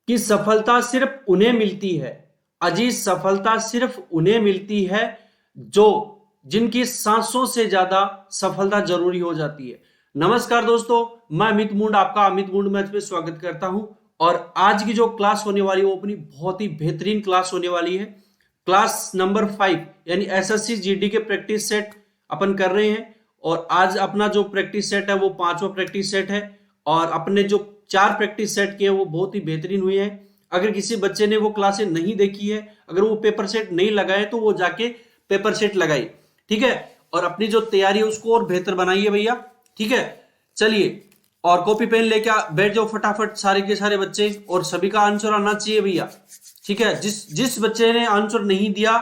कि सफलता सिर्फ उन्हें मिलती है, अजीज, सफलता सिर्फ उन्हें मिलती है जो जिनकी सांसों से ज्यादा सफलता जरूरी हो जाती है। नमस्कार दोस्तों, मैं अमित मुंड आपका अमित मुंड मैथ में स्वागत करता हूं। और आज की जो क्लास होने वाली है वो अपनी बहुत ही बेहतरीन क्लास होने वाली है। क्लास नंबर 5 यानी एसएससी जीडी के प्रैक्टिस सेट अपन कर रहे हैं। और आज अपना जो प्रैक्टिस सेट है वो 5वां प्रैक्टिस सेट है। और अपने जो 4 प्रैक्टिस सेट किए वो बहुत ही बेहतरीन हुए हैं। अगर किसी बच्चे ने वो क्लासें नहीं देखी है, अगर वो पेपर सेट नहीं लगाए, तो वो जाके पेपर सेट लगाए, ठीक है। और अपनी जो तैयारी है उसको और बेहतर बनाइए भैया, ठीक है। चलिए, और कॉपी पेन लेके बैठ जाओ फटाफट सारे के सारे बच्चे, और सभी का आंसर आना चाहिए भैया, ठीक है। जिस जिस बच्चे ने आंसर नहीं दिया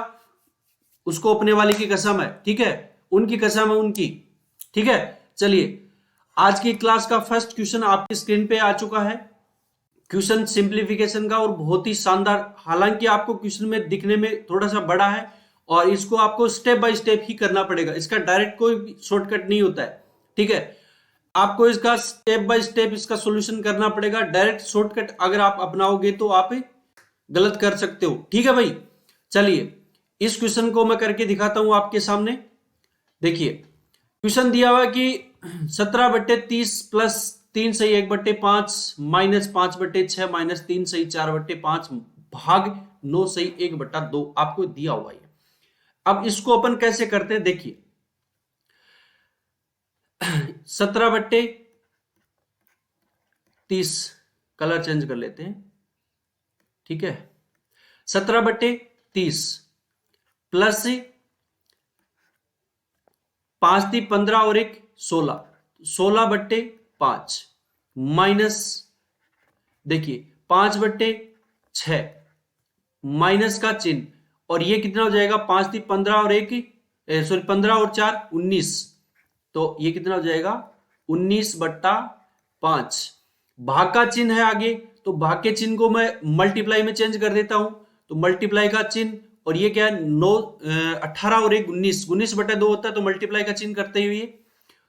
उसको अपने वाले की कसम है, ठीक है, उनकी कसम है उनकी, ठीक है। चलिए, आज की क्लास का फर्स्ट क्वेश्चन आपकी स्क्रीन पे आ चुका है। क्वेश्चन सिंप्लीफिकेशन का और बहुत ही शानदार, हालांकि आपको क्वेश्चन में दिखने में थोड़ा सा बड़ा है और इसको आपको स्टेप बाय स्टेप ही करना पड़ेगा। इसका डायरेक्ट कोई शॉर्टकट नहीं होता है, ठीक है। आपको इसका स्टेप बाय स्टेप इसका सॉल्यूशन करना पड़ेगा। डायरेक्ट शॉर्टकट अगर आप अपनाओगे तो आप गलत कर सकते हो, ठीक है भाई। चलिए, इस क्वेश्चन को मैं करके दिखाता हूं आपके सामने। देखिए, क्वेश्चन दिया हुआ कि 17/30 प्लस 3 सही 1/5 माइनस 5/6 माइनस 3 सही 4/5 भाग 9 सही 1/2 आपको दिया हुआ है। अब इसको अपन कैसे करते हैं, देखिए। 17/30 कलर चेंज कर लेते हैं, ठीक है। 17/30 प्लस 5 × 15 और 1 16, 16/5 माइनस, देखिए 5/6 माइनस का चिन्ह, और ये कितना हो जाएगा 5 × 15 और 1 सॉरी 15 और 4 19, तो ये कितना हो जाएगा 19/5। भाग का चिन्ह है आगे, तो भाग के चिन्ह को मैं मल्टीप्लाई में चेंज कर देता हूं, तो मल्टीप्लाई का चिन्ह, और ये क्या है 18 और 1 19, 19/2 होता है, तो मल्टीप्लाई का चिन्ह करते हुए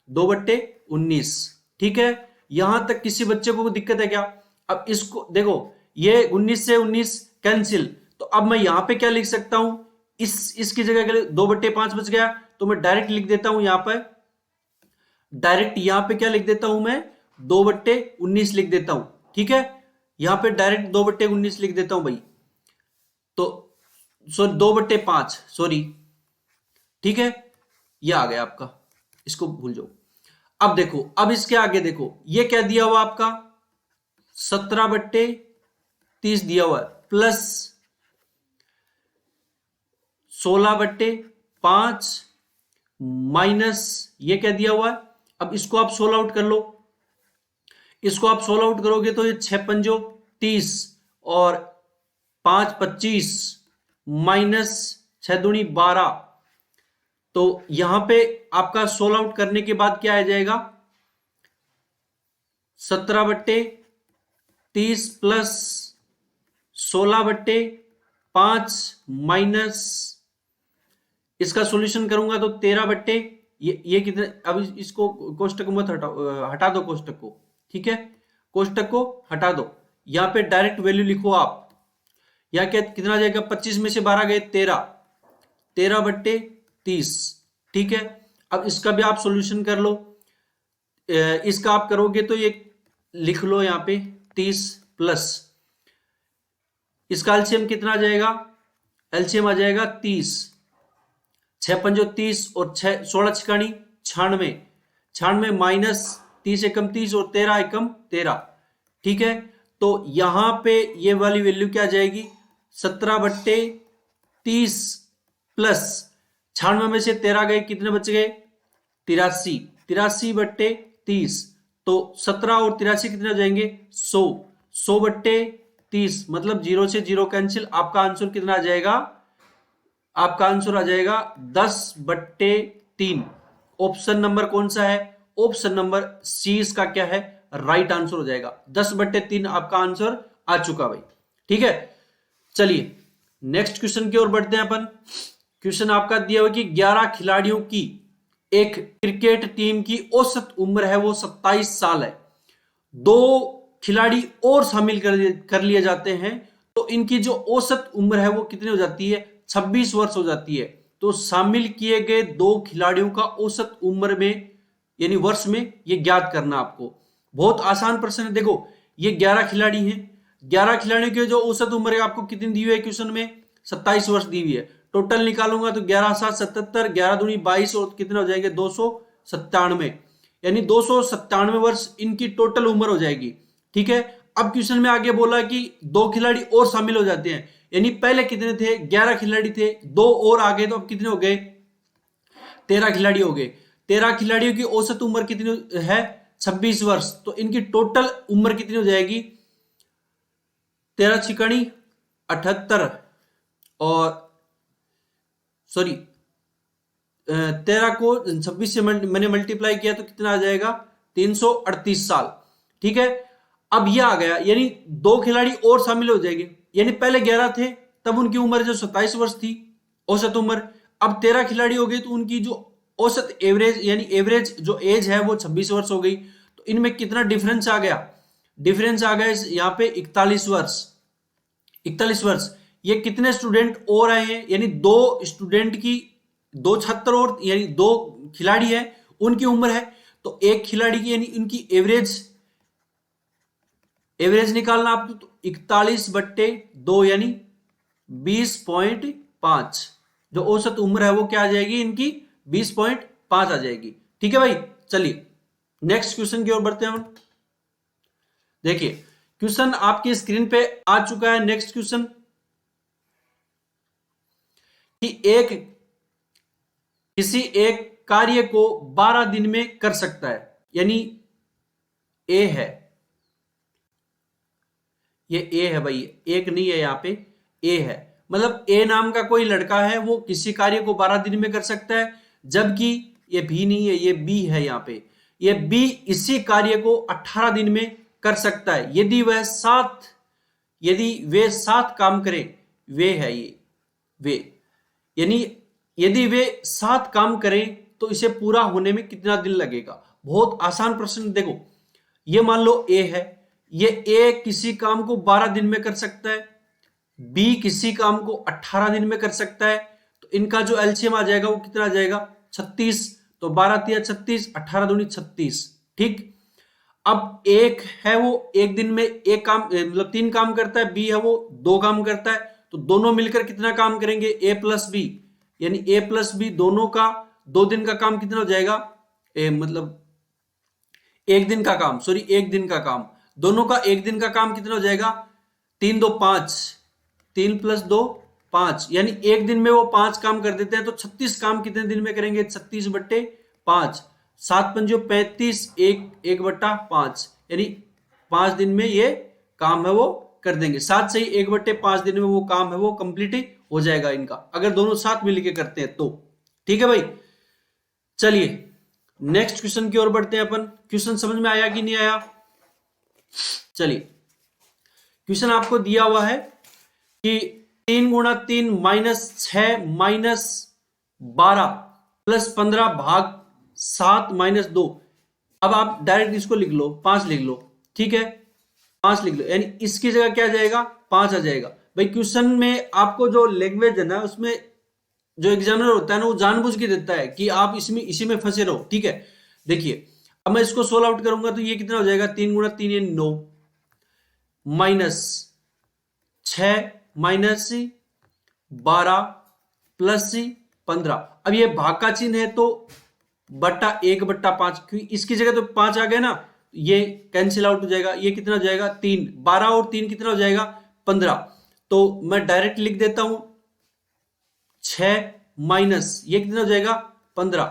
2/19, ठीक है। यहां तक किसी बच्चे को दिक्कत है क्या? अब इसको देखो, ये 19 से 19 कैंसिल, तो अब मैं यहां पे क्या लिख सकता हूं, इसकी जगह के लिए 2/5 बच गया, तो मैं डायरेक्ट लिख देता हूं यहां पर, डायरेक्ट यहां पे क्या लिख देता हूं मैं 2/19 लिख देता हूं, ठीक है। यहां पे डायरेक्ट 2/19 लिख देता हूं भाई, तो सॉरी 2/5 सॉरी, ठीक है। ये आ गया आपका, इसको भूल जाओ। अब देखो, अब इसके आगे देखो, ये क्या दिया हुआ आपका 17/30 दिया हुआ है, प्लस 16/5 माइनस ये क्या दिया हुआ है। अब इसको आप सोल्व आउट कर लो, इसको आप सोल्व आउट करोगे तो ये 6 पंजो 30 और 5 25 माइनस 6 दूनी 12, तो यहां पे आपका सोल्व आउट करने के बाद क्या आ जाएगा 17/30 प्लस 16/5 माइनस, इसका सॉल्यूशन करूंगा तो 13 ये कितने, अब इसको कोष्टक मत हटा दो कोष्टक को, ठीक है। कोष्टक को हटा दो, यहां पे डायरेक्ट वैल्यू लिखो आप। यहां क्या कितना जाएगा 25 में से 12 गए 13, 13/30, ठीक है। अब इसका भी आप सॉल्यूशन कर लो, इसका आप करोगे तो ये लिख लो यहां पे 30 प्लस, इसका एलसीएम कितना आ जाएगा, एलसीएम आ जाएगा 30, 6 पंजो 30 और 16 छिकाणी 96, 96 माइनस 30 एकम 30 और 13 एकम 13, ठीक है। तो यहां पे ये वाली वैल्यू क्या आ जाएगी 17/30 प्लस 96 में से 13 गए, कितने बच गए 83, 83/30, तो 17 और 83 कितने हो जाएंगे 100, 100/30 मतलब 0 से 0 कैंसिल, आपका आंसर कितना आ जाएगा, आपका आंसर आ जाएगा 10/3। ऑप्शन नंबर कौन सा है, ऑप्शन नंबर सी इसका क्या है राइट आंसर हो जाएगा, 10/3 आपका आंसर आ चुका भाई, ठीक है। चलिए नेक्स्ट क्वेश्चन की ओर बढ़ते हैं अपन। क्वेश्चन आपका दिया हुआ कि 11 खिलाड़ियों की एक क्रिकेट टीम की औसत उम्र है वो 27 साल है। 2 खिलाड़ी और शामिल कर लिए जाते हैं तो इनकी जो औसत उम्र है वो कितनी हो जाती है? 26 वर्ष हो जाती है। तो शामिल किए गए 2 खिलाड़ियों का औसत उम्र में यानी वर्ष में ये ज्ञात करना आपको। बहुत आसान प्रश्न है। देखो ये 11 खिलाड़ी हैं, 11 खिलाड़ियों की जो औसत उम्र है आपको कितनी दी हुई है क्वेश्चन में? 27 वर्ष दी हुई है। टोटल निकालूंगा तो 11 7 77, 11 दूनी 22 और कितने हो जाएंगे? 297, यानी 297 वर्ष इनकी टोटल उम्र हो जाएगी। ठीक है, अब क्वेश्चन में आगे बोला कि 2 खिलाड़ी और शामिल हो जाते हैं, यानी पहले कितने थे? 11 खिलाड़ी थे, 2 और आ गए तो अब कितने हो गए? 13 खिलाड़ी हो गए। 13 खिलाड़ियों की औसत उम्र कितनी है? 26 वर्ष। तो इनकी टोटल उम्र कितनी हो जाएगी? 13 छिकड़ी 78 और सॉरी 13 को 26 से मैंने मल्टीप्लाई किया तो कितना आ जाएगा? 338 साल। ठीक है, अब यह आ गया, यानी 2 खिलाड़ी और शामिल हो जाएंगे, यानी पहले 11 थे तब उनकी उम्र जो 27 वर्ष थी औसत उम्र, अब 13 खिलाड़ी हो गए तो उनकी जो औसत एवरेज यानी एवरेज जो एज है वो 26 वर्ष हो गई। तो इनमें कितना डिफरेंस आ गया? डिफरेंस आ गया यहाँ पे 41 वर्ष। 41 वर्ष। ये कितने स्टूडेंट और आए हैं? यानी 2 स्टूडेंट की 2 छात्र और यानी 2 खिलाड़ी है उनकी उम्र है, तो एक खिलाड़ी की यानी उनकी एवरेज निकालना आपको, तो 41/2 यानी 20.5 जो औसत उम्र है वो क्या आ जाएगी? इनकी 20.5 आ जाएगी। ठीक है भाई, चलिए नेक्स्ट क्वेश्चन की ओर बढ़ते हैं हम। देखिए क्वेश्चन आपकी स्क्रीन पे आ चुका है। नेक्स्ट क्वेश्चन कि किसी एक कार्य को 12 दिन में कर सकता है, यानी ए है, ये ए है भाई, एक नहीं है यहाँ पे, ए है। मतलब ए नाम का कोई लड़का है, वो किसी कार्य को 12 दिन में कर सकता है, जबकि ये बी नहीं है, ये बी है यहाँ पे। ये बी इसी कार्य को 18 दिन में कर सकता है यदि वे 7 काम करें। वे है ये, वे यानी यदि वे 7 काम करें तो इसे पूरा होने में कितना दिन लगेगा? बहुत आसान प्रश्न। देखो ये मान लो ए है, ये ए किसी काम को 12 दिन में कर सकता है, बी किसी काम को 18 दिन में कर सकता है, तो इनका जो एलसीएम आ जाएगा वो कितना आ जाएगा? 36। तो 12 तिया 36, 18 दूनी 36। ठीक, अब एक है वो एक दिन में एक काम मतलब 3 काम करता है, बी है वो 2 काम करता है, तो दोनों मिलकर कितना काम करेंगे? ए प्लस बी, यानी ए प्लस बी दोनों का 2 दिन का काम कितना हो जाएगा? मतलब एक दिन का काम, सॉरी एक दिन का काम, दोनों का एक दिन का काम कितना हो जाएगा? 3 2 5, 3 + 2 5, यानी एक दिन में वो 5 काम कर देते हैं। तो 36 काम कितने दिन में करेंगे? 36/5, 7 पंजो 35, 1/5, यानी 5 दिन में ये काम है वो कर देंगे। 7 से ही 1/5 दिन में वो काम है वो कंप्लीट हो जाएगा इनका, अगर दोनों साथ मिलकर करते हैं तो। ठीक है भाई, चलिए नेक्स्ट क्वेश्चन की ओर बढ़ते हैं अपन। क्वेश्चन समझ में आया कि नहीं आया? चलिए क्वेश्चन आपको दिया हुआ है कि 3 × 3 - 6 - 12 + 15 भाग 7 - 2। अब आप डायरेक्ट इसको लिख लो, 5 लिख लो। ठीक है, 5 लिख लो, यानी इसकी जगह क्या आ जाएगा? 5 आ जाएगा। भाई क्वेश्चन में आपको जो लैंग्वेज है ना, उसमें जो एग्जामिनर होता है ना वो जानबूझ के देता है कि आप इसी में फंसे रहो। ठीक है, देखिए अब मैं इसको सोल्व आउट करूंगा तो ये कितना हो जाएगा? 3 × 3 यानी 9 -6 -12 + 15। अब ये भाग का चिन्ह है तो बट्टा 1/5, क्योंकि इसकी जगह तो 5 आ गया ना, ये कैंसिल आउट हो जाएगा। ये कितना हो जाएगा? 3, 12 और 3 कितना हो जाएगा? 15। तो मैं डायरेक्ट लिख देता हूं 6 माइनस ये कितना हो जाएगा? 15।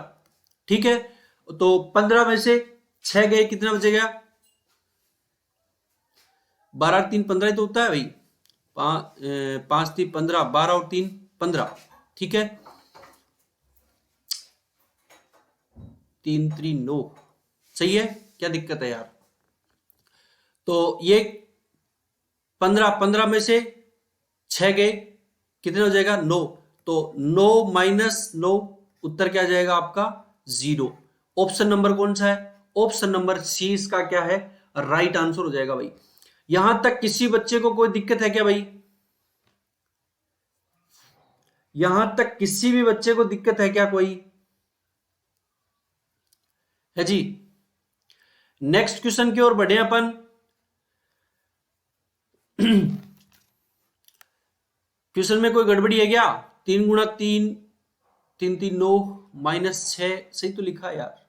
ठीक है, तो 15 में से 6 गए, कितना बचेगा? 12 3 15 ही तो होता है भाई। 5 3 15, 12 और 3 15। ठीक है, 3 3 9 सही है। क्या दिक्कत है यार? तो ये 15 में से 6 गए, कितने हो जाएगा? 9। तो 9 - 9 उत्तर क्या जाएगा आपका? 0। ऑप्शन नंबर कौन सा है? ऑप्शन नंबर सी इसका क्या है? राइट आंसर हो जाएगा भाई। यहां तक किसी बच्चे को कोई दिक्कत है क्या भाई? यहां तक किसी भी बच्चे को दिक्कत है क्या कोई? है जी। नेक्स्ट क्वेश्चन की ओर बढ़े अपन। क्वेश्चन में कोई गड़बड़ी है क्या? 3 × 3, 3×3 9, -6 सही तो लिखा है यार,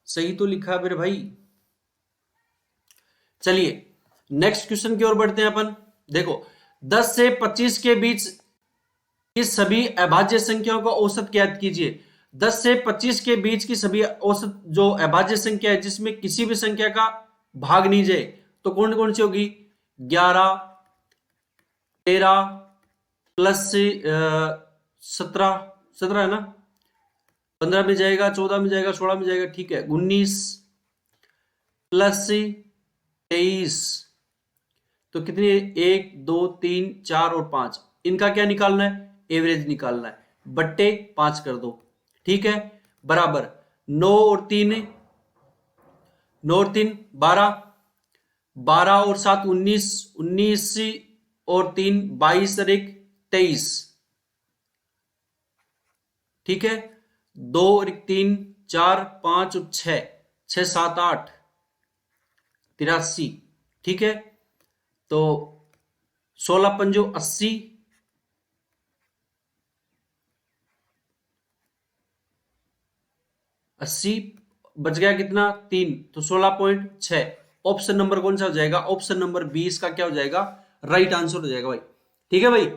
सही तो लिखा है मेरे भाई। चलिए नेक्स्ट क्वेश्चन की ओर बढ़ते हैं अपन। देखो 10 से 25 के बीच की सभी अभाज्य संख्याओं का औसत ज्ञात कीजिए। 10 से 25 के बीच की सभी औसत जो अभाज्य संख्या है जिसमें किसी भी संख्या का भाग नहीं जाए, तो कौन कौन सी होगी? 11, 13 प्लस 17, 17 है ना, 15 में जाएगा, 14 में जाएगा, 16 में जाएगा, ठीक है, 19 प्लस 23, तो कितनी? 1 2 3 4 और 5, इनका क्या निकालना है? एवरेज निकालना है, बट्टे 5 कर दो, ठीक है, बराबर 9 और 3, 9 और 3 12, 12 और 7 19, 19 और 3 22 और 1 23, ठीक है, 2 और 1 3 4 5 और 6, 6 7 8 83, ठीक है, तो 16 पंजो 80, 80 बच गया कितना? 3, तो 16.6। ऑप्शन नंबर कौन सा हो जाएगा? ऑप्शन नंबर 20 का क्या हो जाएगा? राइट आंसर हो जाएगा भाई, ठीक है भाई।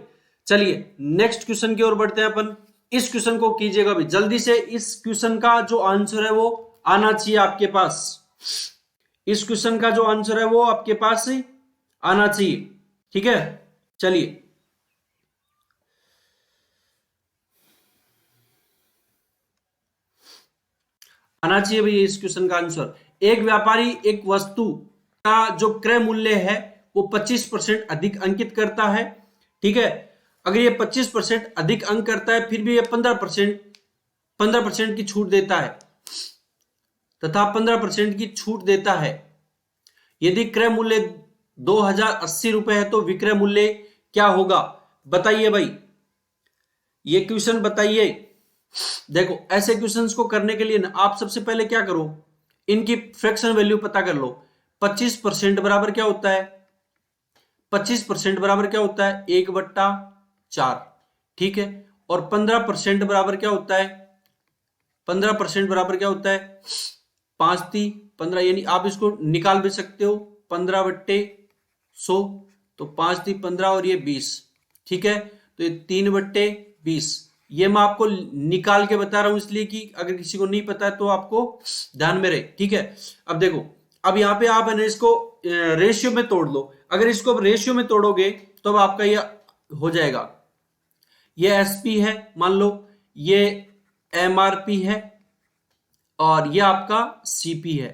चलिए नेक्स्ट क्वेश्चन की ओर बढ़ते हैं अपन। इस क्वेश्चन को कीजिएगा भाई जल्दी से, इस क्वेश्चन का जो आंसर है वो आना चाहिए आपके पास। इस क्वेश्चन का जो आंसर है वो आपके पास आना चाहिए, ठीक है। चलिए आना चाहिए भैया इस क्वेश्चन का आंसर। एक व्यापारी एक वस्तु का जो क्रय मूल्य है वो 25% अधिक अंकित करता है, ठीक है। अगर ये 25% अधिक अंक करता है फिर भी ये 15% की छूट देता है, तथा 15% की छूट देता है। यदि क्रय मूल्य 2080 रुपए है तो विक्रय मूल्य क्या होगा? बताइए भाई, ये क्वेश्चन बताइए। देखो ऐसे क्वेश्चंस को करने के लिए ना आप सबसे पहले क्या करो, इनकी फ्रैक्शन वैल्यू पता कर लो। 25% बराबर क्या होता है? 25% बराबर क्या होता है? 1/4, ठीक है। और 15% बराबर क्या होता है? 15% बराबर क्या होता है? 5×3 = 15, यानी आप इसको निकाल भी सकते हो 15/100, तो 5×3 = 15 और ये 20, ठीक है, तो ये 3/20। ये मैं आपको निकाल के बता रहा हूं इसलिए कि अगर किसी को नहीं पता है तो आपको ध्यान में रहे, ठीक है। अब देखो, अब यहाँ पे आप है ना इसको रेशियो में तोड़ लो। अगर इसको रेशियो में तोड़ोगे तो अब आपका ये हो जाएगा, ये एसपी है मान लो, ये एमआरपी है और ये आपका सीपी है,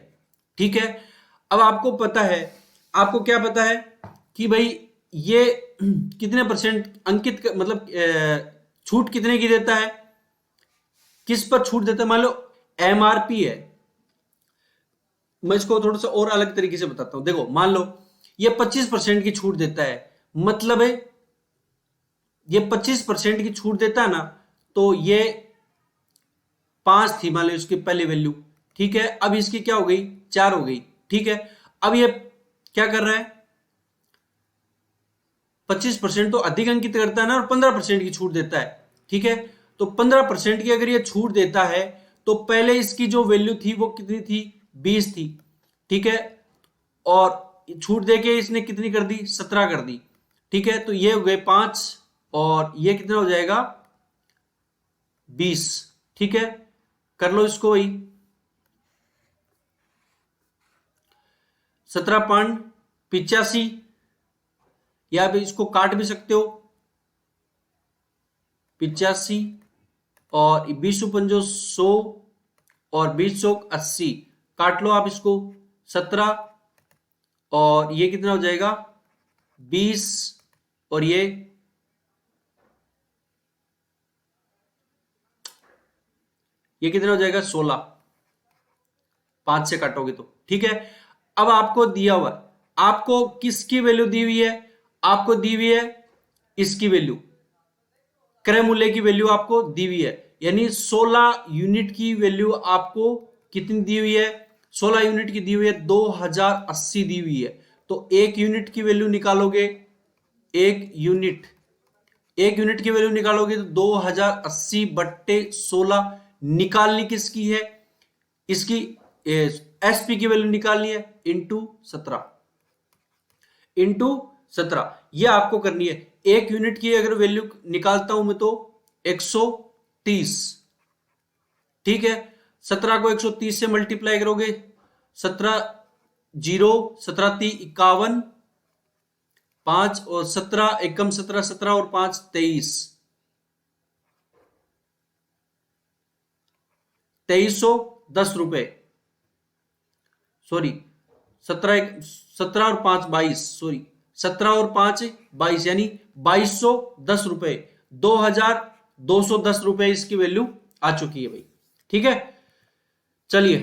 ठीक है। अब आपको पता है, आपको क्या पता है कि भाई ये कितने परसेंट अंकित मतलब छूट कितने की देता है, किस पर छूट देता है? मान लो एमआरपी है, मैं इसको थोड़ा सा और अलग तरीके से बताता हूं। देखो मान लो ये 25% की छूट देता है, मतलब है ये 25% की छूट देता है ना, तो ये 5 थी मान लो इसकी पहली वैल्यू, ठीक है। अब इसकी क्या हो गई? 4 हो गई, ठीक है। अब ये क्या कर रहा है? 25% तो अधिक अंकित करता है ना, और 15% की छूट देता है, ठीक है। तो 15% की अगर ये छूट देता है तो पहले इसकी जो वैल्यू थी वो कितनी थी? 20 थी, ठीक है। और छूट देके इसने कितनी कर दी? 17 कर दी, ठीक है। तो ये हो गए 5 और ये कितना हो जाएगा? 20, ठीक है। कर लो इसको वही 17.85, या आप इसको काट भी सकते हो 85 और 20×5 100 और 20×80, काट लो आप इसको 17 और ये कितना हो जाएगा? 20 और ये कितना हो जाएगा? 16, 5 से काटोगे तो, ठीक है। अब आपको दिया हुआ, आपको किसकी वैल्यू दी हुई है, आपको दी हुई है इसकी वैल्यू, क्रय मूल्य की वैल्यू आपको दी हुई है, यानी 16 यूनिट की वैल्यू आपको कितनी दी हुई है, 16 यूनिट की दी हुई है, 2080 दी हुई है। तो एक यूनिट की वैल्यू निकालोगे, एक यूनिट की वैल्यू निकालोगे तो 2080 बट्टे 16 निकालनी किसकी है, इसकी एसपी की वैल्यू निकालनी है, इंटू 17 ये आपको करनी है। एक यूनिट की अगर वैल्यू निकालता हूं मैं तो 130, ठीक है। 17 को 130 से मल्टीप्लाई करोगे, 17 जीरो, 17 ती 51, 5 और 17 एकम 17, 17 और 5 23, 2310 रुपए, सॉरी 17 और 5 22, सॉरी 17 और 5 22, यानी 2210 रुपए, 2210 रुपए इसकी वैल्यू आ चुकी है भाई, ठीक है। चलिए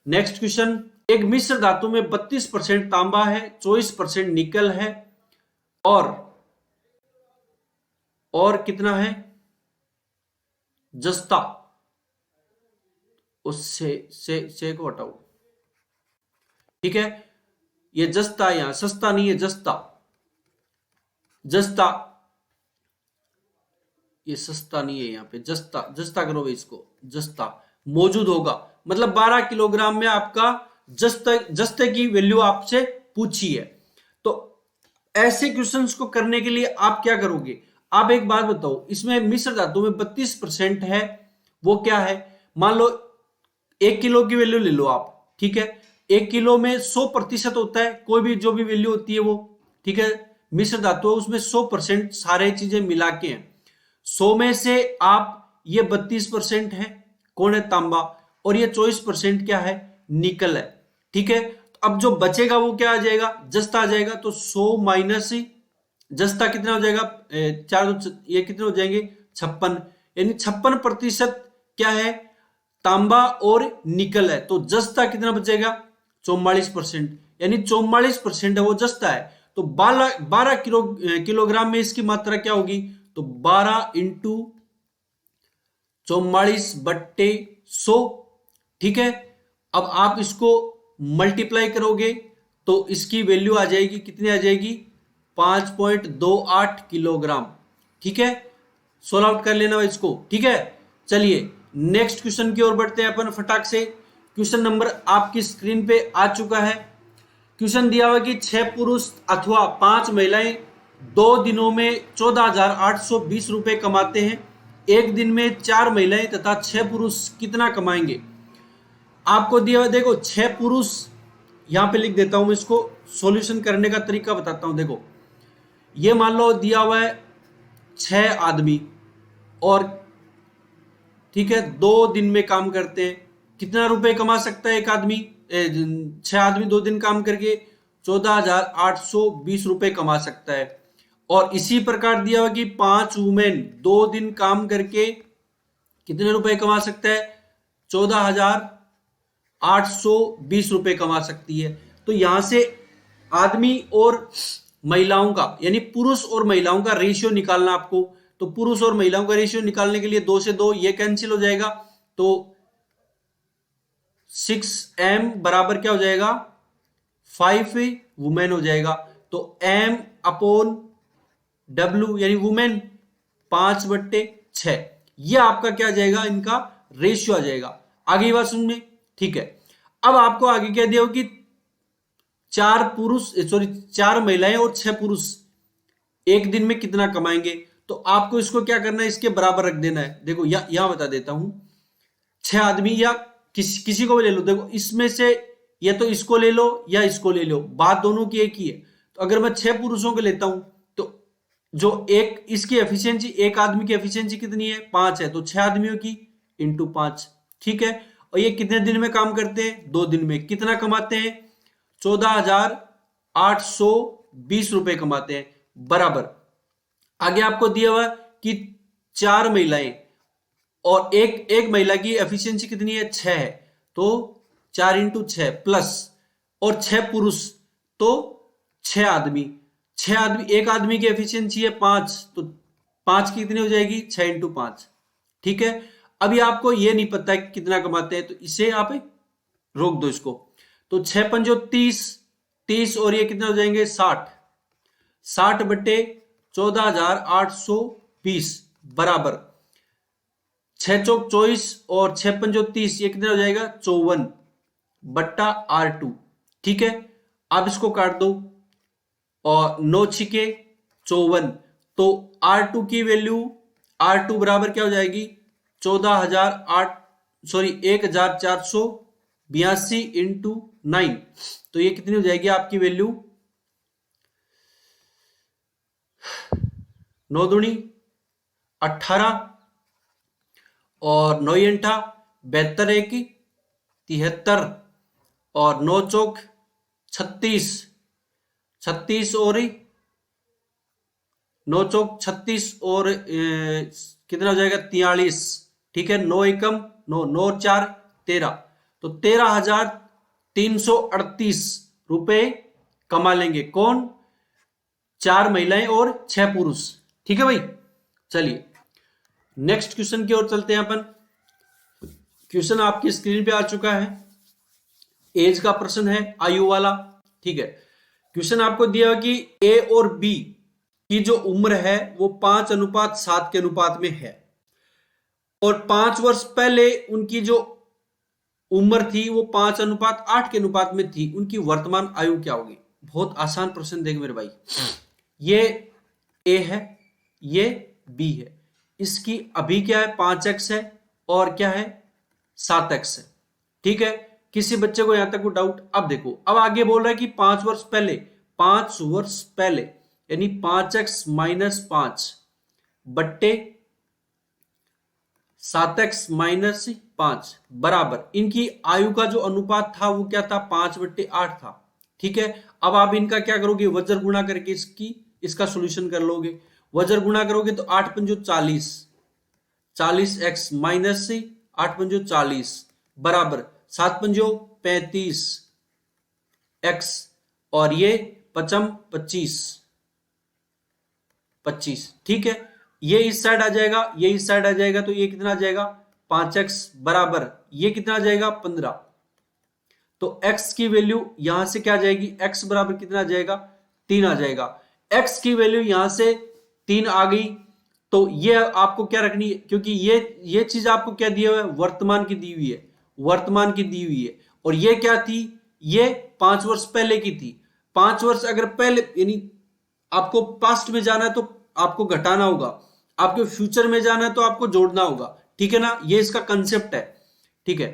नेक्स्ट क्वेश्चन। एक मिश्र धातु में 32% तांबा है, 24% निकल है, और कितना है जस्ता, उससे से को हटाओ, ठीक है। ये जस्ता, यहां सस्ता नहीं है, जस्ता, ये सस्ता नहीं है, यहां पे जस्ता करो इसको, जस्ता मौजूद होगा, मतलब 12 किलोग्राम में आपका जस्ते की वैल्यू आपसे पूछी है। तो ऐसे क्वेश्चंस को करने के लिए आप क्या करोगे, आप एक बात बताओ, इसमें मिश्र धातु में 32% है, वो क्या है, मान लो 1 किलो की वैल्यू ले लो आप, ठीक है। 1 किलो में 100% होता है, कोई भी जो भी वैल्यू होती है वो, ठीक है। मिश्र धातु है उसमें 100% सारे चीजें मिला के हैं, 100 में से आप ये 32% है, कौन है, तांबा, और ये 24% क्या है, निकल है, ठीक है। तो अब जो बचेगा वो क्या आ जाएगा, जस्ता आ जाएगा। तो 100 माइनस जस्ता कितना हो जाएगा, 4 ये कितने हो जाएंगे, 56, यानी 56% क्या है, तांबा और निकल है। तो जस्ता कितना बचेगा, 44%, यानी 44% है वो जस्ता है। तो 12 किलोग्राम में इसकी मात्रा क्या होगी, तो 12 इंटू 44 बट्टे 100, ठीक है। अब आप इसको मल्टीप्लाई करोगे तो इसकी वैल्यू आ जाएगी, कितनी आ जाएगी, 5.28 किलोग्राम, ठीक है। सोल्व आउट कर लेना इसको, ठीक है। चलिए नेक्स्ट क्वेश्चन की ओर बढ़ते हैं अपन फटाक से। क्वेश्चन नंबर आपकी स्क्रीन पे आ चुका है। क्वेश्चन दिया हुआ कि 6 पुरुष अथवा 5 महिलाएं 2 दिनों में 14,820 रुपए कमाते हैं, एक दिन में 4 महिलाएं तथा 6 पुरुष कितना कमाएंगे। आपको दिया हुआ, देखो 6 पुरुष, यहां पे लिख देता हूं मैं, इसको सॉल्यूशन करने का तरीका बताता हूं। देखो ये मान लो दिया हुआ है 6 आदमी, और ठीक है 2 दिन में काम करते हैं, कितना रुपए कमा सकता है एक आदमी, 6 आदमी 2 दिन काम करके 14,820 रुपए कमा सकता है। और इसी प्रकार दिया हुआ कि 5 वुमेन 2 दिन काम करके कितने रुपए कमा सकता है, 14,820 रुपए कमा सकती है। तो यहां से आदमी और महिलाओं का, यानी पुरुष और महिलाओं का रेशियो निकालना आपको। तो पुरुष और महिलाओं का रेशियो निकालने के लिए 2 से 2 ये कैंसिल हो जाएगा, तो 6m बराबर क्या हो जाएगा, 5 वुमेन हो जाएगा। तो m अपॉन w, यानी वुमेन 5/6, ये आपका क्या आ जाएगा, इनका रेशियो आ जाएगा। आगे बात समझ में, ठीक है। अब आपको आगे क्या दिया हो कि 4 महिलाएं और 6 पुरुष एक दिन में कितना कमाएंगे। तो आपको इसको क्या करना है, इसके बराबर रख देना है। देखो यहां बता देता हूं, 6 आदमी या किसी को भी ले लो, देखो इसमें से या तो इसको ले लो या इसको ले लो, बात दोनों की एक ही है। तो अगर मैं 6 पुरुषों को लेता हूं तो जो एक इसकी एफिशिएंसी, एक आदमी की एफिशिएंसी कितनी है, 5 है, तो 6 आदमियों की इंटू 5, ठीक है। और ये कितने दिन में काम करते हैं, 2 दिन में, कितना कमाते हैं, 14,820 रुपए कमाते हैं, बराबर। आगे आपको दिया हुआ कि 4 महिलाएं और एक महिला की एफिशिएंसी कितनी है, 6 है, तो 4 इंटू 6 प्लस, और 6 पुरुष तो 6 आदमी, 6 आदमी, एक आदमी की एफिशिएंसी है 5, तो 5 की कितनी हो जाएगी, 6 इंटू 5। ठीक है, अभी आपको ये नहीं पता है कितना कमाते हैं, तो इसे आप रोक दो इसको। तो 6 पंजो 30, 30 और ये कितने हो जाएंगे 60, 60 बटे 14,820 बराबर 6 चौक 24 और 6 पंजो 30, ये कितना हो जाएगा 54 बट्टा R2। ठीक है, आप इसको काट दो और 9 छिके 54, तो R2 की वैल्यू, R2 बराबर क्या हो जाएगी 1482 इंटू 9, तो ये कितनी हो जाएगी आपकी वैल्यू 9 दूनी 18 और 9 अंठा 72 एक 73 और 9 चौक 36, 36 और 9 चौक 36 और कितना हो जाएगा 43। ठीक है, 9 एकम 9, 9 4 13, तो 13,338 रुपए कमा लेंगे कौन, 4 महिलाएं और 6 पुरुष। ठीक है भाई, चलिए नेक्स्ट क्वेश्चन की ओर चलते हैं अपन। क्वेश्चन आपकी स्क्रीन पे आ चुका है, एज का प्रश्न है, आयु वाला। ठीक है, क्वेश्चन आपको दिया कि ए और बी की जो उम्र है वो 5:7 के अनुपात में है, और 5 वर्ष पहले उनकी जो उम्र थी वो 5:8 के अनुपात में थी, उनकी वर्तमान आयु क्या होगी। बहुत आसान प्रश्न देख मेरे भाई, ये ए है, ये बी है, इसकी अभी क्या है 5x है और क्या है 7x है। ठीक है, किसी बच्चे को यहां तक को डाउट। अब देखो, अब आगे बोल रहा है कि 5 वर्ष पहले, 5 वर्ष पहले यानी 5x माइनस 5 बट्टे 7x माइनस 5 बराबर इनकी आयु का जो अनुपात था वो क्या था 5/8 था। ठीक है, अब आप इनका क्या करोगे, वज्र गुणा करके इसका सॉल्यूशन कर लोगे। वज्र गुणा करोगे तो 8 पंजो 40, 40x माइनस 8 पंजो 40 बराबर 7 पंजो 35 x और ये 25 25। ठीक है, ये इस साइड आ जाएगा, ये इस साइड आ जाएगा, तो ये कितना आ जाएगा 5x बराबर ये कितना आ जाएगा 15। तो x की वैल्यू यहां से क्या आ जाएगी, x बराबर कितना आ जाएगा 3 आ जाएगा। x की वैल्यू यहां से 3 आ गई, तो ये आपको क्या रखनी है, क्योंकि ये चीज आपको क्या दिया हुआ है, वर्तमान की दी हुई है, वर्तमान की दी हुई है, और ये क्या थी, ये 5 वर्ष पहले की थी। 5 वर्ष अगर पहले, यानी आपको पास्ट में जाना है तो आपको घटाना होगा, आपको फ्यूचर में जाना है तो आपको जोड़ना होगा। ठीक है ना, ये इसका कंसेप्ट है। ठीक है,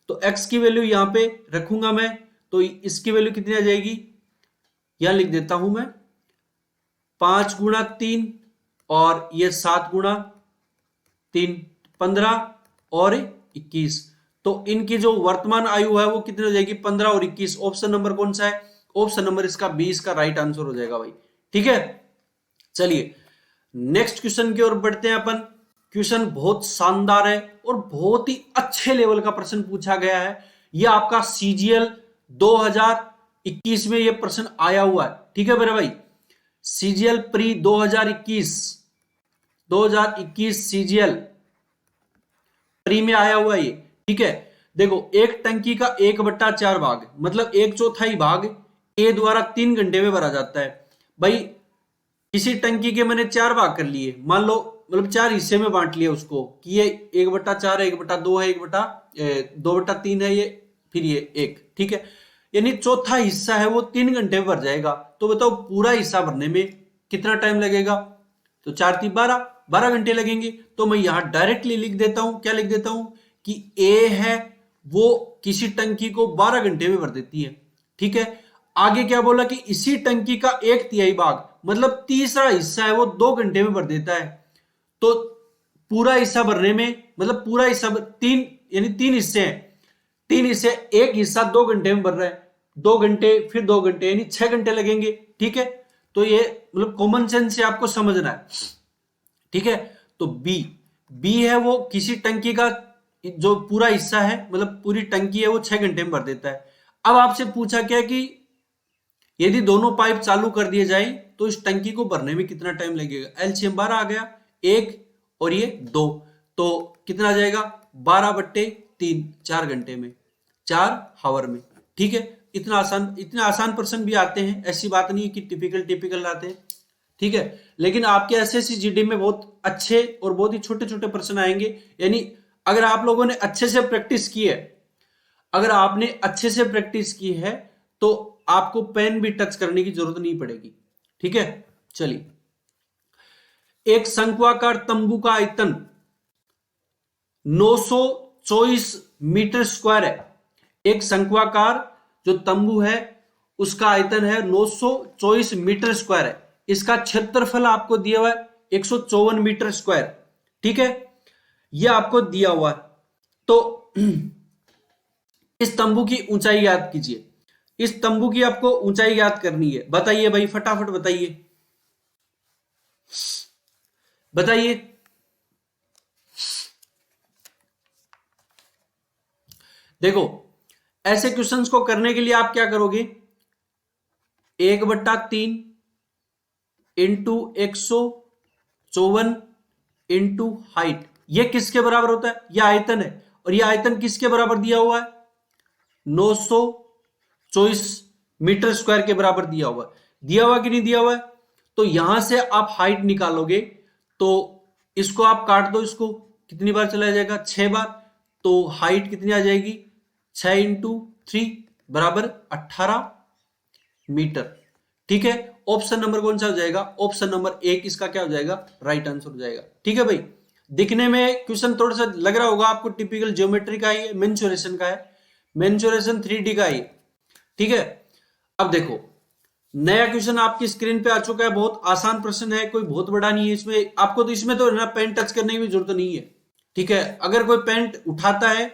तो x की वैल्यू यहां पे रखूंगा मैं, तो इसकी वैल्यू कितनी आ जाएगी, यहां लिख देता हूं मैं 5 गुणा 3 और ये 7 गुणा 3 15 और 21, तो इनकी जो वर्तमान आयु है वो कितनी हो जाएगी 15 और 21। ऑप्शन नंबर कौन सा है, ऑप्शन नंबर इसका 20 का राइट आंसर हो जाएगा भाई। ठीक है, चलिए नेक्स्ट क्वेश्चन की ओर बढ़ते हैं अपन। क्वेश्चन बहुत शानदार है और बहुत ही अच्छे लेवल का प्रश्न पूछा गया है। यह आपका सीजीएल 2021 में यह प्रश्न आया हुआ है। ठीक है मेरे भाई, सीजीएल प्री 2021 सीजीएल प्री में आया हुआ है ये। ठीक है, देखो एक टंकी का 1/4 भाग मतलब 1/4 भाग ए द्वारा 3 घंटे में भरा जाता है। भाई किसी टंकी के मैंने 4 भाग कर लिए, मान लो मतलब 4 हिस्से में बांट लिया उसको कि ये 1/4 है, 1/2 है, 2/3 है ये, फिर ये 1। ठीक है, यानी चौथा हिस्सा है वो 3 घंटे में भर जाएगा। तो बताओ पूरा हिस्सा भरने में कितना टाइम लगेगा, तो 4 3 12 घंटे लगेंगे। तो मैं यहां डायरेक्टली लिख देता हूं, क्या लिख देता हूं कि ए है वो किसी टंकी को 12 घंटे में भर देती है। ठीक है, आगे क्या बोला कि इसी टंकी का 1/3 भाग मतलब तीसरा हिस्सा है वो 2 घंटे में भर देता है। तो पूरा हिस्सा भरने में मतलब पूरा हिस्सा 3 यानी 3 हिस्से हैं, 3 हिस्से, एक हिस्सा 2 घंटे में भर रहा है, 2 घंटे फिर 2 घंटे यानी 6 घंटे लगेंगे। ठीक है, तो ये मतलब कॉमन सेंस से आपको समझना है। ठीक है, तो बी है वो किसी टंकी का जो पूरा हिस्सा है, मतलब पूरी टंकी है, वो 6 घंटे में भर देता है। अब आपसे पूछा क्या कि यदि दोनों पाइप चालू कर दिए जाए तो इस टंकी को भरने में कितना टाइम लगेगा। एलसीएम 12 आ गया, 1 और ये 2, तो कितना आ जाएगा 12/3, 4 घंटे में, 4 हावर में। ठीक है, इतने आसान प्रश्न भी आते हैं, ऐसी बात नहीं है कि टिपिकल आते हैं। ठीक है, लेकिन आपके एसएससी जीडी में बहुत अच्छे और बहुत ही छोटे छोटे प्रश्न आएंगे। यानी अगर आप लोगों ने अच्छे से प्रैक्टिस की है, अगर आपने अच्छे से प्रैक्टिस की है तो आपको पेन भी टच करने की जरूरत नहीं पड़ेगी। ठीक है, चलिए, एक शंक्वाकार तंबू का आयतन 924 मीटर स्क्वायर है। एक शंक्वाकार जो तंबू है उसका आयतन है 924 मीटर स्क्वायर है। इसका क्षेत्रफल आपको दिया हुआ है 154 मीटर स्क्वायर। ठीक है, यह आपको दिया हुआ है। तो इस तंबू की ऊंचाई याद कीजिए। इस तंबू की आपको ऊंचाई याद करनी है। बताइए भाई, फटाफट बताइए, बताइए। देखो, ऐसे क्वेश्चंस को करने के लिए आप क्या करोगे, 1/3 इंटू 154 इंटू हाइट, यह किसके बराबर होता है, यह आयतन है। और यह आयतन किसके बराबर दिया हुआ है, 924 मीटर स्क्वायर के बराबर दिया हुआ है। दिया हुआ कि नहीं दिया हुआ है। तो यहां से आप हाइट निकालोगे तो इसको आप काट दो, इसको कितनी बार चला जाएगा, 6 बार। तो हाइट कितनी आ जाएगी, 6 इंटू 3 बराबर 18 मीटर। ठीक है, ऑप्शन नंबर कौन सा हो जाएगा, ऑप्शन नंबर 1 इसका क्या हो जाएगा, राइट आंसर हो जाएगा। ठीक है भाई, दिखने में क्वेश्चन थोड़ा सा लग रहा होगा आपको टिपिकल ज्योमेट्री का है, मेंसुरेशन का है, मेंसुरेशन 3D का है। ठीक है, अब देखो, नया क्वेश्चन आपकी स्क्रीन पे आ चुका है। बहुत आसान प्रश्न है, कोई बहुत बड़ा नहीं है इसमें। आपको तो इसमें तो ना पेन टच करने की भी जरूरत नहीं है। ठीक है, अगर कोई पेन उठाता है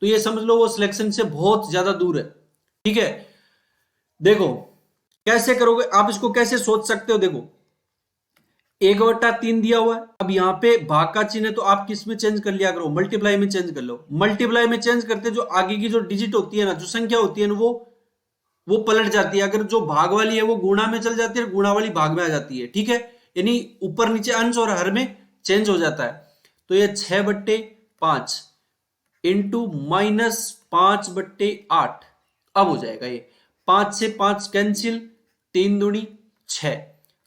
तो ये समझ लो वो सिलेक्शन से बहुत ज्यादा दूर है। ठीक है, देखो कैसे करोगे आप, इसको कैसे सोच सकते हो। देखो, 1/3 दिया हुआ है। अब यहाँ पे भाग का चिन्ह है तो आप किस में चेंज कर लिया करो, मल्टीप्लाई में चेंज कर लो। मल्टीप्लाई में चेंज करते जो आगे की जो डिजिट होती है ना, जो संख्या होती है ना, वो पलट जाती है। अगर जो भाग वाली है वो गुणा में चल जाती है, गुणा वाली भाग में आ जाती है। ठीक है, यानी ऊपर नीचे अंश और हर में चेंज हो जाता है। तो ये 6/5 इंटू -5/8 अब हो जाएगा ये। 5 से 5 कैंसिल, 3 दूनी 6,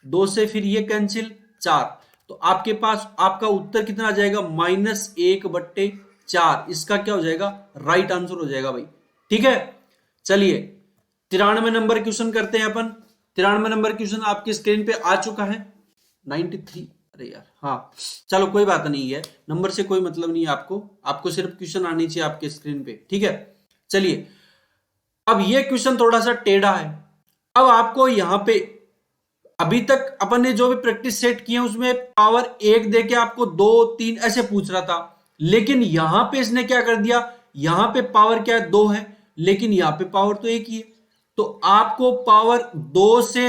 2 से फिर ये कैंसिल 4। तो आपके पास आपका उत्तर कितना आ जाएगा, -1/4। इसका क्या हो जाएगा, राइट आंसर हो जाएगा भाई। ठीक है, चलिए 93 नंबर क्वेश्चन करते हैं अपन। 93 नंबर क्वेश्चन आपकी स्क्रीन पे आ चुका है। 93, अरे यार, हाँ चलो कोई बात नहीं है, नंबर से कोई मतलब नहीं है आपको सिर्फ क्वेश्चन आनी चाहिए आपके स्क्रीन पे। ठीक है, चलिए, अब ये क्वेश्चन थोड़ा सा टेढ़ा है। अब आपको यहां पे अभी तक अपन ने जो भी प्रैक्टिस सेट किए उसमें पावर 1 देके आपको 2 3 ऐसे पूछ रहा था, लेकिन यहां पे इसने क्या कर दिया, यहां पे पावर क्या है, 2 है, लेकिन यहां पे पावर तो 1 ही है। तो आपको पावर 2 से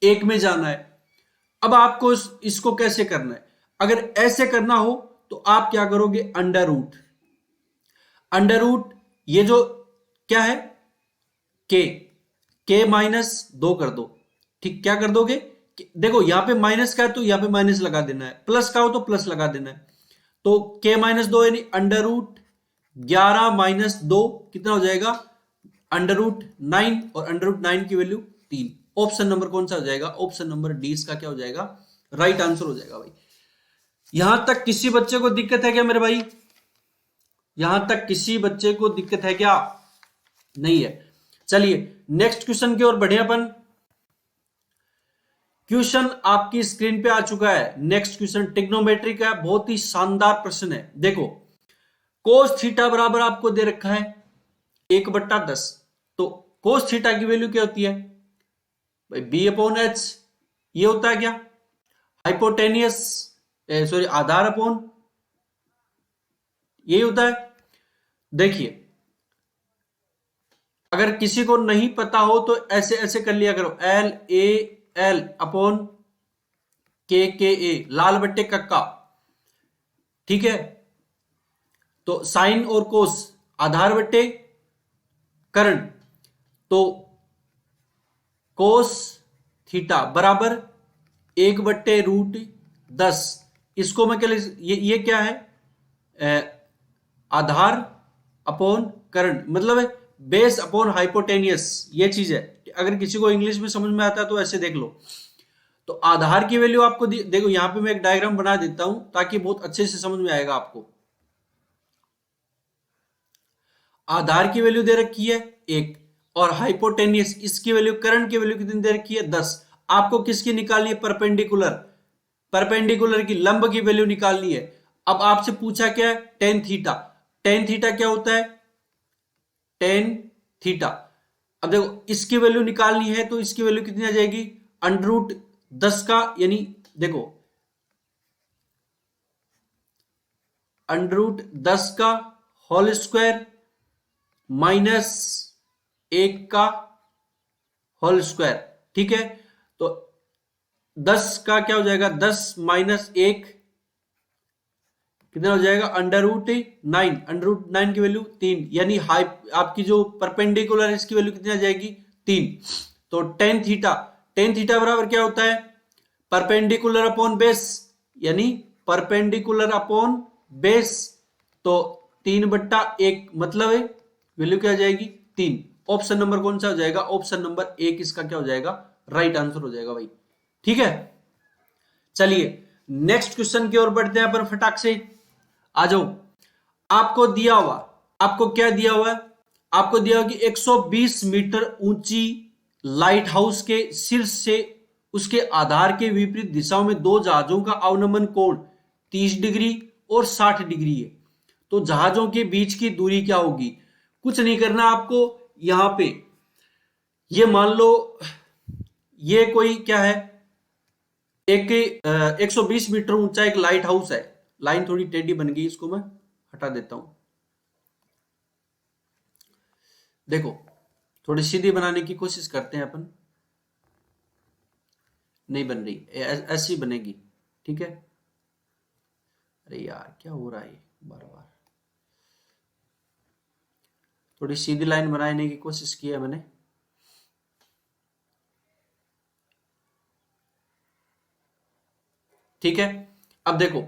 1 में जाना है। अब आपको इसको कैसे करना है, अगर ऐसे करना हो तो आप क्या करोगे, अंडर रूट ये जो क्या है, के -2 कर दो। ठीक, क्या कर दोगे, देखो यहां पे माइनस का है तो यहां पे माइनस लगा देना है, प्लस का हो तो प्लस लगा देना है। तो k-2 यानी √11 - 2 कितना हो जाएगा, √9, और √9 की वैल्यू 3। ऑप्शन नंबर कौन सा हो जाएगा, ऑप्शन नंबर डी इसका क्या हो जाएगा, राइट आंसर हो जाएगा भाई। यहां तक किसी बच्चे को दिक्कत है क्या मेरे भाई, यहां तक किसी बच्चे को दिक्कत है क्या, नहीं है। चलिए नेक्स्ट क्वेश्चन की ओर बढ़े अपन। क्वेश्चन आपकी स्क्रीन पे आ चुका है। नेक्स्ट क्वेश्चन ट्रिग्नोमेट्री का बहुत ही शानदार प्रश्न है। देखो, कोस थीटा बराबर आपको दे रखा है 1/10। तो कोस थीटा की वैल्यू क्या होती है भाई, B/H। ये होता है क्या, हाइपोटेनियस, सॉरी आधार अपॉन, यही होता है। देखिए, अगर किसी को नहीं पता हो तो ऐसे ऐसे कर लिया करो, LAL अपॉन KKA, लाल बट्टे कक्का। ठीक है, तो साइन और कोस आधार बट्टे कर्ण, तो कोस थीटा बराबर 1/√10। इसको मैं क्या ये क्या है, आधार अपॉन कर्ण, मतलब बेस अपॉन हाइपोटेनियस, ये चीज है। अगर किसी को इंग्लिश में समझ में आता है तो ऐसे देख लो। तो आधार की वैल्यू आपको देखो, यहां पे मैं एक डायग्राम बना देता हूं ताकि बहुत अच्छे से समझ में आएगा आपको। आधार की वैल्यू दे रखी है 1, और हाइपोटेनियस इसकी वैल्यू, करंट की वैल्यू कितनी दे रखी है 10। आपको किसकी निकालनी है, परपेंडिकुलर, परपेंडिकुलर की लंब की वैल्यू निकालनी है। अब आपसे पूछा क्या है, टेन थीटा। टेन थीटा क्या होता है, टेन थीटा। अब देखो इसकी वैल्यू निकालनी है तो इसकी वैल्यू कितनी आ जाएगी, √10 का, यानी देखो √10 का होल स्क्वायर माइनस 1 का होल स्क्वायर। ठीक है, तो 10 का क्या हो जाएगा, 10 माइनस 1 कितना हो जाएगा, √9। √9 की वैल्यू 3, यानी आपकी जो परपेंडिकुलर है इसकी वैल्यू कितनी आ जाएगी, 3। तो टेन थीटा, टेन थीटा बराबर क्या होता है, परपेंडिकुलर अपॉन बेस, यानी परपेंडिकुलर अपॉन बेस। तो 3/1, मतलब है वैल्यू क्या आ जाएगी, 3। ऑप्शन नंबर कौन सा हो जाएगा, ऑप्शन नंबर 1 इसका क्या हो जाएगा, राइट आंसर हो जाएगा भाई। ठीक है, चलिए नेक्स्ट क्वेश्चन की ओर बढ़ते हैं अपन फटाक से। आ जाओ, आपको दिया हुआ, आपको क्या दिया हुआ है, आपको दिया हुआ कि 120 मीटर ऊंची लाइट हाउस के शीर्ष से उसके आधार के विपरीत दिशाओं में दो जहाजों का अवनमन कोण 30 डिग्री और 60 डिग्री है। तो जहाजों के बीच की दूरी क्या होगी। कुछ नहीं करना आपको, यहां पे ये मान लो ये कोई क्या है, एक 120 मीटर ऊंचा एक लाइट हाउस है। लाइन थोड़ी टेढ़ी बन गई, इसको मैं हटा देता हूं। देखो थोड़ी सीधी बनाने की कोशिश करते हैं अपन, नहीं बन रही, ऐसी बनेगी। ठीक है, अरे यार क्या हो रहा है बार बार। थोड़ी सीधी लाइन बनाने की कोशिश की है मैंने। ठीक है, अब देखो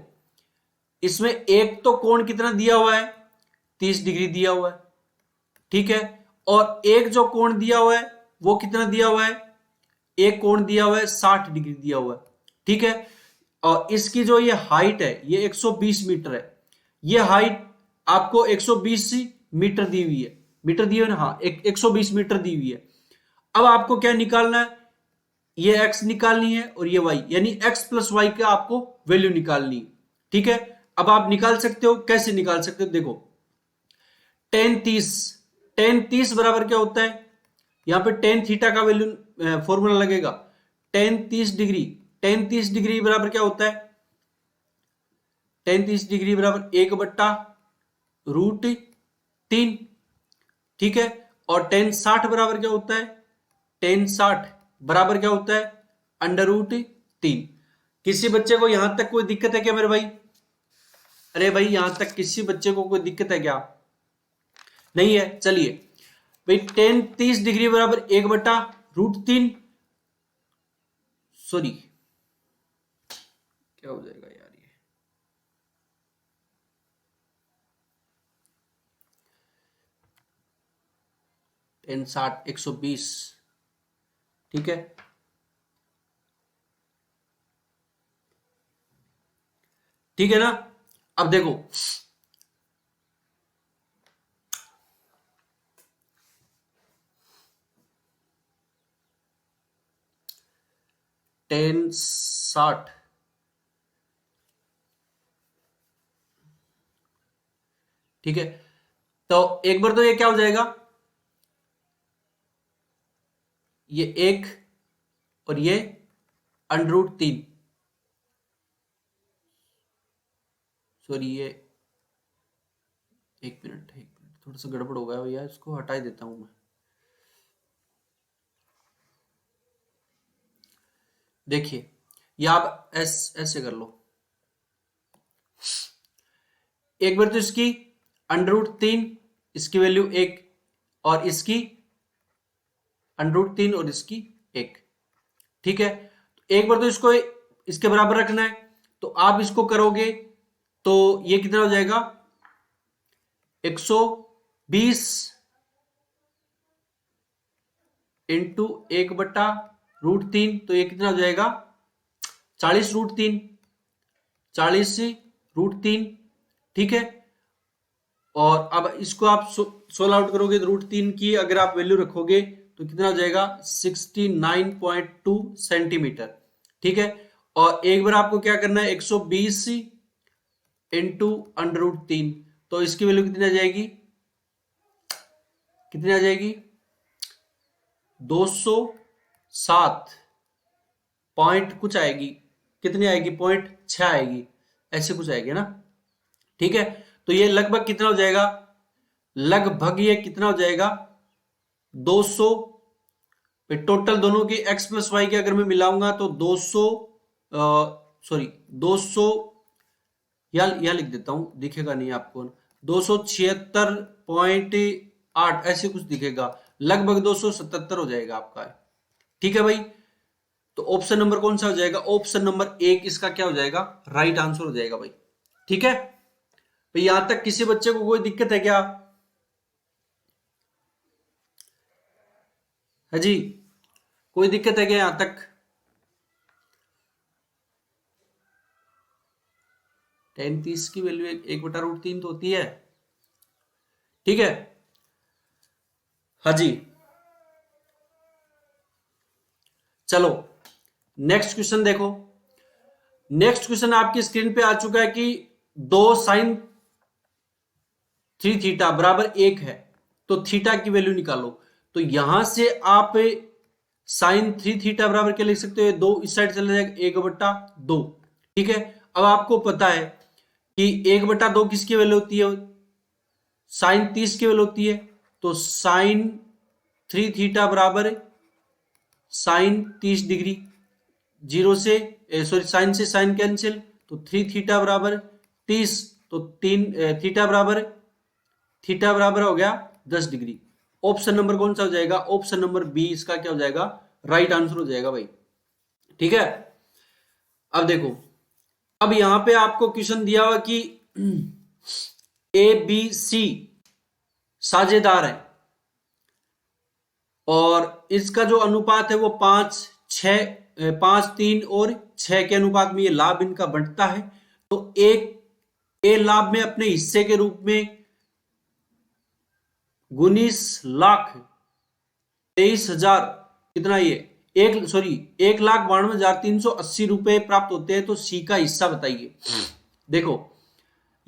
इसमें एक तो कोण कितना दिया हुआ है, 30 डिग्री दिया हुआ है। ठीक है, और एक जो कोण दिया हुआ है वो कितना दिया हुआ है, एक कोण दिया हुआ है 60 डिग्री दिया हुआ है। ठीक है, और इसकी जो ये हाइट है ये 120 मीटर है। ये हाइट आपको 120 मीटर दी हुई है, मीटर दी हुई है ना, हाँ 120 मीटर दी हुई है। अब आपको क्या निकालना है, ये x निकालनी है और ये y, यानी x प्लस वाई का आपको वैल्यू निकालनी है। ठीक है, अब आप निकाल सकते हो, कैसे निकाल सकते हो, देखो टेन 30, टेन 30 बराबर क्या होता है, यहां पे टेन थीटा का वैल्यू फॉर्मूला लगेगा, टेन 30 डिग्री, टेन 30 डिग्री बराबर क्या होता है, टेन 30 डिग्री बराबर 1/√3। ठीक है, और टेन 60 बराबर क्या होता है, टेन 60 बराबर क्या होता है, √3। किसी बच्चे को यहां तक कोई दिक्कत है क्या मेरे भाई, अरे भाई यहां तक किसी बच्चे को कोई दिक्कत है क्या, नहीं है। चलिए भाई टेन 30 डिग्री बराबर 1/√3, सॉरी क्या हो जाएगा यार ये, टेन 60 120। ठीक है, ठीक है ना। अब देखो टेन 60, ठीक है, तो एक बार तो ये क्या हो जाएगा, ये एक और ये √3, सॉरी ये एक मिनट, एक मिनट, थोड़ा सा गड़बड़ हो गया भैया, इसको हटा ही देता हूं मैं। देखिए ये आप ऐसे कर लो, एक बार तो इसकी √3, इसकी वैल्यू 1 और इसकी √3 और इसकी 1। ठीक है, एक बार तो इसको इसके बराबर रखना है, तो आप इसको करोगे तो ये कितना हो जाएगा 120 इंटू 1/√3, तो ये कितना हो जाएगा 40√3, 40√3। ठीक है, और अब इसको आप सोल्व आउट करोगे तो √3 की अगर आप वैल्यू रखोगे तो कितना हो जाएगा 69.2 सेंटीमीटर। ठीक है, और एक बार आपको क्या करना है 120 इंटू √3, तो इसकी वैल्यू कितनी आ जाएगी, कितनी आ जाएगी 207 पॉइंट कुछ आएगी, कितनी आएगी 0.6 आएगी, ऐसे कुछ आएगी ना। ठीक है, तो ये लगभग कितना हो जाएगा, लगभग ये कितना हो जाएगा 200, टोटल दोनों के x प्लस वाई के अगर मैं मिलाऊंगा तो 200 या लिख देता हूं, दिखेगा नहीं आपको, 276.8 ऐसे कुछ दिखेगा, लगभग 277 हो जाएगा आपका। ठीक है भाई, तो ऑप्शन नंबर कौन सा हो जाएगा, ऑप्शन नंबर 1 इसका क्या हो जाएगा, राइट आंसर हो जाएगा भाई। ठीक है भाई, यहां तक किसी बच्चे को कोई दिक्कत है क्या, है जी, कोई दिक्कत है क्या यहां तक, 10-30 की वैल्यू 1/√3 तो होती है। ठीक है, हाँ जी, चलो नेक्स्ट क्वेश्चन देखो। नेक्स्ट क्वेश्चन आपकी स्क्रीन पे आ चुका है कि 2 sin 3 थीटा बराबर 1 है, तो थीटा की वैल्यू निकालो। तो यहां से आप sin 3 थीटा बराबर क्या लिख सकते हो, 2 इस साइड चला जाएगा 1/2। ठीक है, अब आपको पता है कि 1/2 किसकी वैल्यू होती है, sin 30 की वैल्यू होती है, तो sin 3 थीटा बराबर sin 30 डिग्री, जीरो से साइन से साइन कैंसिल, तो 3 थीटा बराबर 30, तो 3 थीटा बराबर हो गया 10 डिग्री। ऑप्शन नंबर कौन सा हो जाएगा, ऑप्शन नंबर बी इसका क्या हो जाएगा, राइट आंसर हो जाएगा भाई। ठीक है, अब देखो, अब यहां पे आपको क्वेश्चन दिया हुआ कि ABC साझेदार है और इसका जो अनुपात है वो 5-3 और 6 के अनुपात में ये लाभ इनका बढ़ता है। तो ए लाभ में अपने हिस्से के रूप में 19,23,000 कितना ये 1,92,380 रुपए प्राप्त होते हैं। तो सी का हिस्सा बताइए। देखो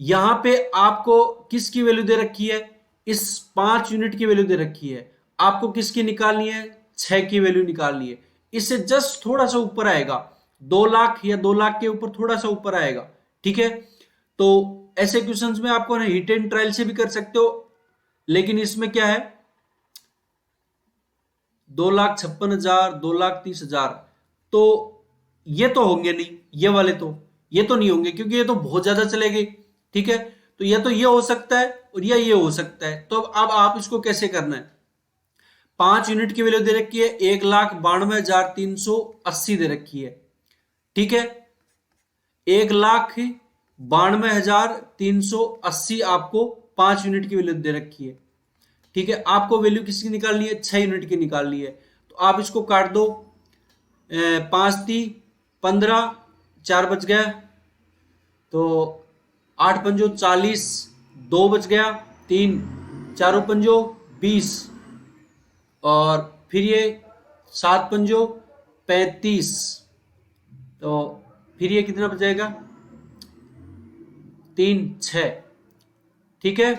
यहां पे आपको किसकी वैल्यू दे रखी है, इस 5 यूनिट की वैल्यू दे रखी है, आपको किसकी निकालनी है, 6 की वैल्यू निकालनी है। इससे जस्ट थोड़ा सा ऊपर आएगा, 2 लाख या 2 लाख के ऊपर थोड़ा सा ऊपर आएगा। ठीक है, तो ऐसे क्वेश्चंस में आपको हिट एंड ट्रायल से भी कर सकते हो, लेकिन इसमें क्या है 2,56,000, 2,30,000, तो ये तो होंगे नहीं, ये वाले तो ये तो नहीं होंगे क्योंकि ये तो बहुत ज्यादा चले गए। ठीक है, तो या तो ये हो सकता है और या ये हो सकता है। तो अब आप इसको कैसे करना है, 5 यूनिट की वैल्यू दे रखी है, 1,92,380 दे रखी है। ठीक है, 1,92,380 आपको 5 यूनिट की वैल्यू दे रखी है। ठीक है, आपको वैल्यू किसकी निकालनी है, 6 यूनिट की निकालनी है। तो आप इसको काट दो, 5×3=15, 4 बच गया, तो 8×5 = 40, 2 बच गया, 3, 4×5 = 20, और फिर ये 7×5 = 35, तो फिर ये कितना बचेगा 3, 6। ठीक है,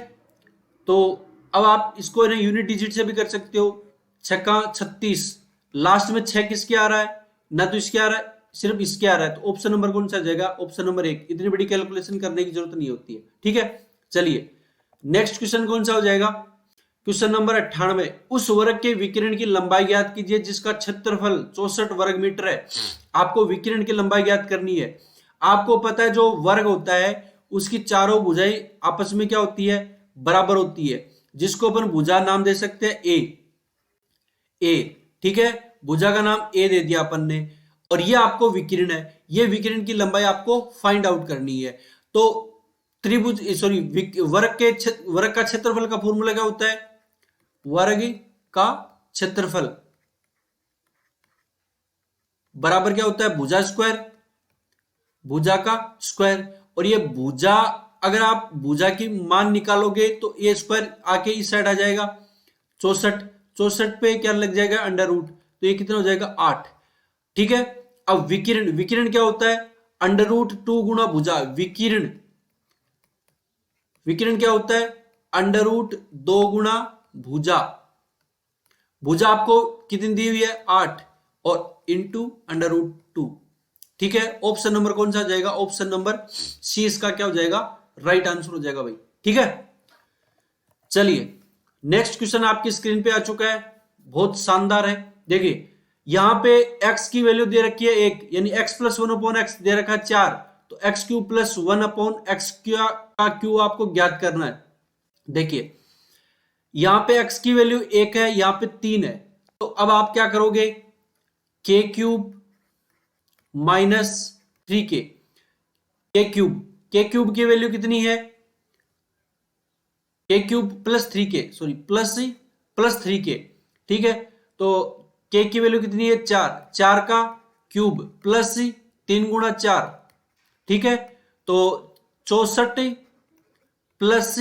तो अब आप इसको यूनिट डिजिट से भी कर सकते हो, 6×36, लास्ट में 6 किसके आ रहा है, ना तो इसके आ रहा है, सिर्फ इसके आ रहा है। तो ऑप्शन नंबर कौन सा जाएगा, ऑप्शन नंबर 1। इतनी बड़ी कैलकुलेशन करने की जरूरत नहीं होती है। ठीक है, चलिए नेक्स्ट क्वेश्चन कौन सा हो जाएगा, क्वेश्चन नंबर 98। उस वर्ग के विकिरण की लंबाई ज्ञात कीजिए जिसका क्षेत्रफल 64 वर्ग मीटर है। आपको विकिरण की लंबाई ज्ञात करनी है। आपको पता है जो वर्ग होता है उसकी चारों भुजाएं आपस में क्या होती है, बराबर होती है, जिसको अपन भुजा नाम दे सकते हैं ए। ठीक है, भुजा का नाम ए दे दिया अपन ने। और ये आपको विकिरण है, ये विकिरण की लंबाई आपको फाइंड आउट करनी है। तो त्रिभुज सॉरी वर्ग का क्षेत्रफल का फॉर्मूला क्या होता है? वर्ग का क्षेत्रफल बराबर क्या होता है? भुजा स्क्वायर, भुजा का स्क्वायर। और ये भुजा, अगर आप भुजा की मान निकालोगे तो ए स्क्वायर आके इस साइड आ जाएगा 64, 64 पे क्या लग जाएगा? अंडर रूट, तो ये कितना हो जाएगा? 8। ठीक है, अब विकिरण, विकिरण क्या होता है? अंडर रूट 2 गुणा भुजा। विकिरण, विकिरण क्या होता है? अंडर रूट 2 गुणा भुजा। भुजा आपको कितनी दी हुई है? 8, और इंटू अंडर रूट 2। ठीक है, ऑप्शन नंबर कौन सा आ जाएगा? ऑप्शन नंबर सी इसका क्या हो जाएगा? राइट आंसर हो जाएगा भाई। ठीक है, चलिए नेक्स्ट क्वेश्चन आपकी स्क्रीन पे आ चुका है, बहुत शानदार है। देखिए यहां पे x की वैल्यू दे रखी है 1, यानी x प्लस 1/x दे रखा है 4, तो x क्यू प्लस 1/x का क्यू आपको ज्ञात करना है। देखिए यहां पे x की वैल्यू 1 है, यहां पे 3 है, तो अब आप क्या करोगे? k cube minus 3k, k cube की वैल्यू कितनी है? k cube plus 3k, sorry plus 3k। ठीक है, तो k की वैल्यू कितनी है? 4, 4 का क्यूब प्लस 3 गुणा 4। ठीक है, तो 64 प्लस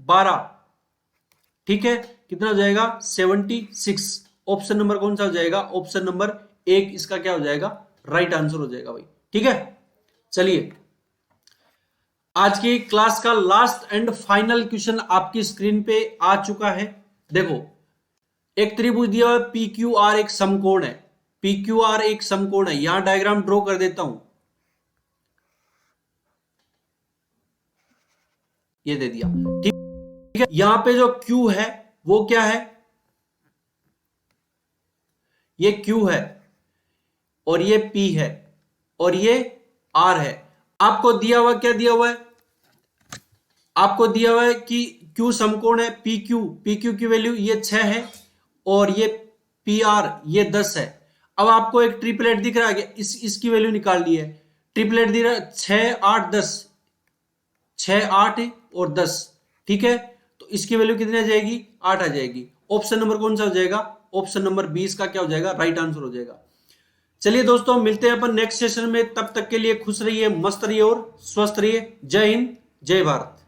12। ठीक है, कितना हो जाएगा? 76। ऑप्शन नंबर कौन सा हो जाएगा? ऑप्शन नंबर 1 इसका क्या हो जाएगा? राइट आंसर हो जाएगा भाई। ठीक है, चलिए आज की क्लास का लास्ट एंड फाइनल क्वेश्चन आपकी स्क्रीन पे आ चुका है। देखो एक त्रिभुज दिया हुआ है पी क्यू आर, एक समकोण है, पी क्यू आर एक समकोण है। यहां डायग्राम ड्रॉ कर देता हूं, ये दे दिया। ठीक है, यहां पे जो Q है वो क्या है? ये Q है, और ये P है, और ये R है। आपको दिया हुआ क्या दिया हुआ है? आपको दिया हुआ है कि Q समकोण है, पी क्यू की वैल्यू ये 6 है, और ये पी आर ये 10 है। अब आपको एक ट्रिपलेट दिख रहा है, इसकी वैल्यू निकालनी है। ट्रिपलेट दिख रहा है 6 8 10, 6 8 और 10। ठीक है, तो इसकी वैल्यू कितनी आ जाएगी? 8 आ जाएगी। ऑप्शन नंबर कौन सा हो जाएगा? ऑप्शन नंबर 20 का क्या हो जाएगा? राइट आंसर हो जाएगा। चलिए दोस्तों, मिलते हैं अपन नेक्स्ट सेशन में। तब तक के लिए खुश रहिए, मस्त रहिए और स्वस्थ रहिए। जय हिंद, जय भारत।